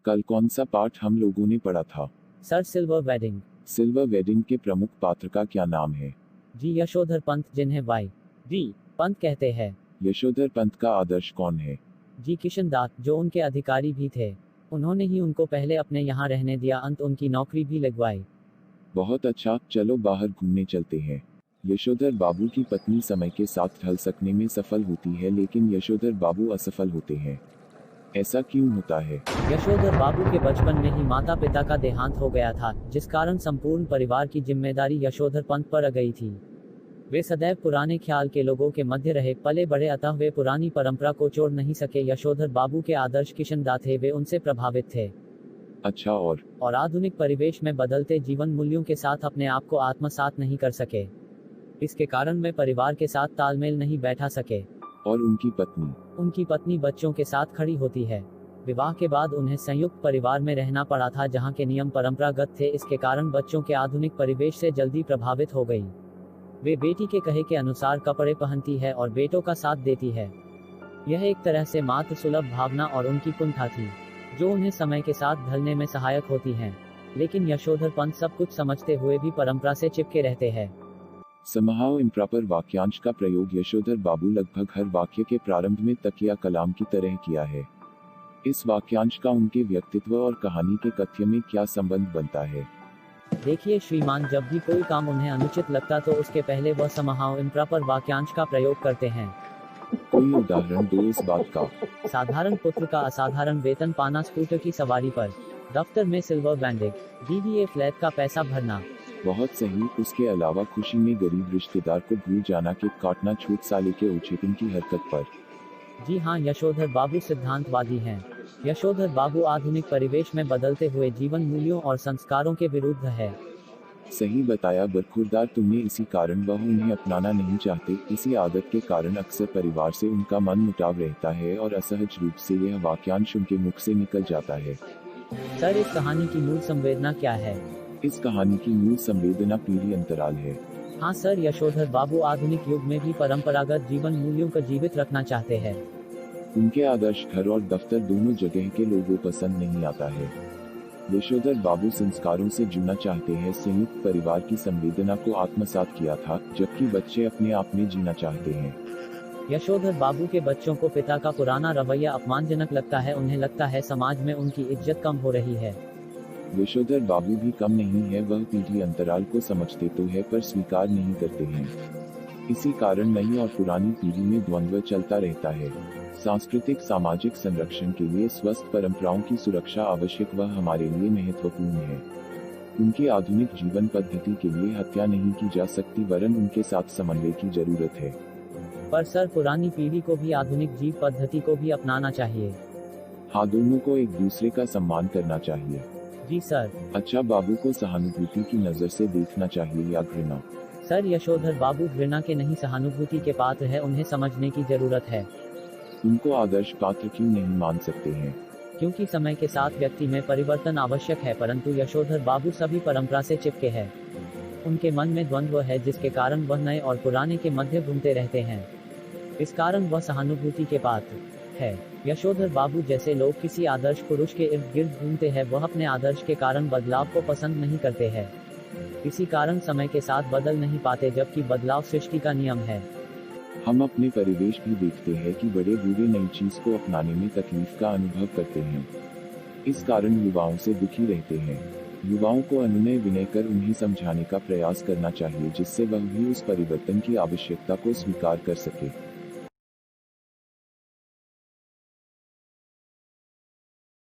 कल कौन सा पाठ हम लोगों ने पढ़ा था? Sir, silver wedding. Silver wedding के प्रमुख पात्र का क्या नाम है? जी, यशोधर पंत, जिन्हें वाई डी पंत कहते हैं। यशोधर पंत का आदर्श कौन है? जी, किशन दास, जो उनके अधिकारी भी थे। उन्होंने ही उनको पहले अपने यहाँ रहने दिया, अंत उनकी नौकरी भी लगवाई। बहुत अच्छा, चलो बाहर घूमने चलते हैं। यशोधर बाबू की पत्नी समय के साथ ढल सकने में सफल होती है, लेकिन यशोधर बाबू असफल होते हैं। ऐसा क्यों होता है? यशोधर बाबू के बचपन में ही माता पिता का देहांत हो गया था, जिस कारण संपूर्ण परिवार की जिम्मेदारी यशोधर पंत पर आ गई थी। वे सदैव पुराने ख्याल के लोगों के मध्य रहे पले बड़े, अतः वे पुरानी परंपरा को छोड़ नहीं सके। यशोधर बाबू के आदर्श किशन दास थे, वे उनसे प्रभावित थे। अच्छा, और आधुनिक परिवेश में बदलते जीवन मूल्यों के साथ अपने आप को आत्मसात नहीं कर सके। इसके कारण वे परिवार के साथ तालमेल नहीं बैठा सके। और उनकी पत्नी बच्चों के साथ खड़ी होती है। विवाह के बाद उन्हें संयुक्त परिवार में रहना पड़ा था, जहां के नियम परंपरागत थे। इसके कारण बच्चों के आधुनिक परिवेश से जल्दी प्रभावित हो गई। वे बेटी के कहे के अनुसार कपड़े पहनती है और बेटों का साथ देती है। यह एक तरह से मातृ सुलभ भावना और उनकी कुंठा थी, जो उन्हें समय के साथ ढलने में सहायक होती हैं। लेकिन यशोधर पंत सब कुछ समझते हुए भी परंपरा से चिपके रहते हैं। समहाउ इम्प्रॉपर वाक्यांश का प्रयोग यशोधर बाबू लगभग हर वाक्य के प्रारंभ में तकिया कलाम की तरह किया है। इस वाक्यांश का उनके व्यक्तित्व और कहानी के कथ्य में क्या संबंध बनता है? देखिए श्रीमान, जब भी कोई काम उन्हें अनुचित लगता तो उसके पहले वह समहाउ इम्प्रॉपर वाक्यांश का प्रयोग करते हैं। कोई उदाहरण दो इस बात का। साधारण पुत्र का असाधारण वेतन पाना, स्कूटर की सवारी पर, दफ्तर में सिल्वर बैंडिंग, डीडीए फ्लैट का पैसा भरना। बहुत सही। उसके अलावा खुशी में गरीब रिश्तेदार को भूल जाना, केक काटना, छूट साले के उछेपन की हरकत पर। जी हाँ, यशोधर बाबू सिद्धांतवादी हैं। यशोधर बाबू आधुनिक परिवेश में बदलते हुए जीवन मूल्यों और संस्कारों के विरुद्ध है। सही बताया बरखुरदार तुमने। इसी कारण वह उन्हें अपनाना नहीं चाहते। इसी आदत के कारण अक्सर परिवार से उनका मन मुटाव रहता है और असहज रूप से यह वाक्यांश उनके मुख से निकल जाता है। सर, इस कहानी की मूल संवेदना क्या है? इस कहानी की मूल संवेदना पीढ़ी अंतराल है। हाँ सर, यशोधर बाबू आधुनिक युग में भी परंपरागत जीवन मूल्यों को जीवित रखना चाहते हैं। उनके आदर्श घर और दफ्तर दोनों जगह के लोगों पसंद नहीं आता है। यशोधर बाबू संस्कारों से जुड़ना चाहते हैं, संयुक्त परिवार की संवेदना को आत्मसात किया था, जबकि बच्चे अपने आप में जीना चाहते हैं। यशोधर बाबू के बच्चों को पिता का पुराना रवैया अपमानजनक लगता है। उन्हें लगता है समाज में उनकी इज्जत कम हो रही है। यशोधर बाबू भी कम नहीं है। वह पीढ़ी अंतराल को समझते तो है, पर स्वीकार नहीं करते हैं। इसी कारण नई और पुरानी पीढ़ी में द्वंद्व चलता रहता है। सांस्कृतिक सामाजिक संरक्षण के लिए स्वस्थ परंपराओं की सुरक्षा आवश्यक व हमारे लिए महत्वपूर्ण है। उनकी आधुनिक जीवन पद्धति के लिए हत्या नहीं की जा सकती, वरन उनके साथ समन्वय की जरूरत है। पर सर, पुरानी पीढ़ी को भी आधुनिक जीव पद्धति को भी अपनाना चाहिए। हाँ, दोनों को एक दूसरे का सम्मान करना चाहिए। जी सर। अच्छा, बाबू को सहानुभूति की नजर से देखना चाहिए या घृणा? सर, यशोधर बाबू घृणा के नहीं सहानुभूति के पात्र है। उन्हें समझने की जरूरत है। उनको आदर्श पात्र क्यों नहीं मान सकते हैं? क्योंकि समय के साथ व्यक्ति में परिवर्तन आवश्यक है, परंतु यशोधर बाबू सभी परंपरा से चिपके हैं। उनके मन में द्वंद्व है, जिसके कारण वह नए और पुराने के मध्य घूमते रहते हैं। इस कारण वह सहानुभूति के पात्र है। यशोधर बाबू जैसे लोग किसी आदर्श पुरुष के इर्द गिर्द घूमते हैं, वह अपने आदर्श के कारण बदलाव को पसंद नहीं करते हैं। इसी कारण समय के साथ बदल नहीं पाते, जबकि बदलाव सृष्टि का नियम है। हम अपने परिवेश भी देखते हैं कि बड़े बूढ़े नई चीज को अपनाने में तकलीफ का अनुभव करते हैं। इस कारण युवाओं से दुखी रहते हैं। युवाओं को अनुनय विनय कर उन्हें समझाने का प्रयास करना चाहिए, जिससे वह भी उस परिवर्तन की आवश्यकता को स्वीकार कर सके।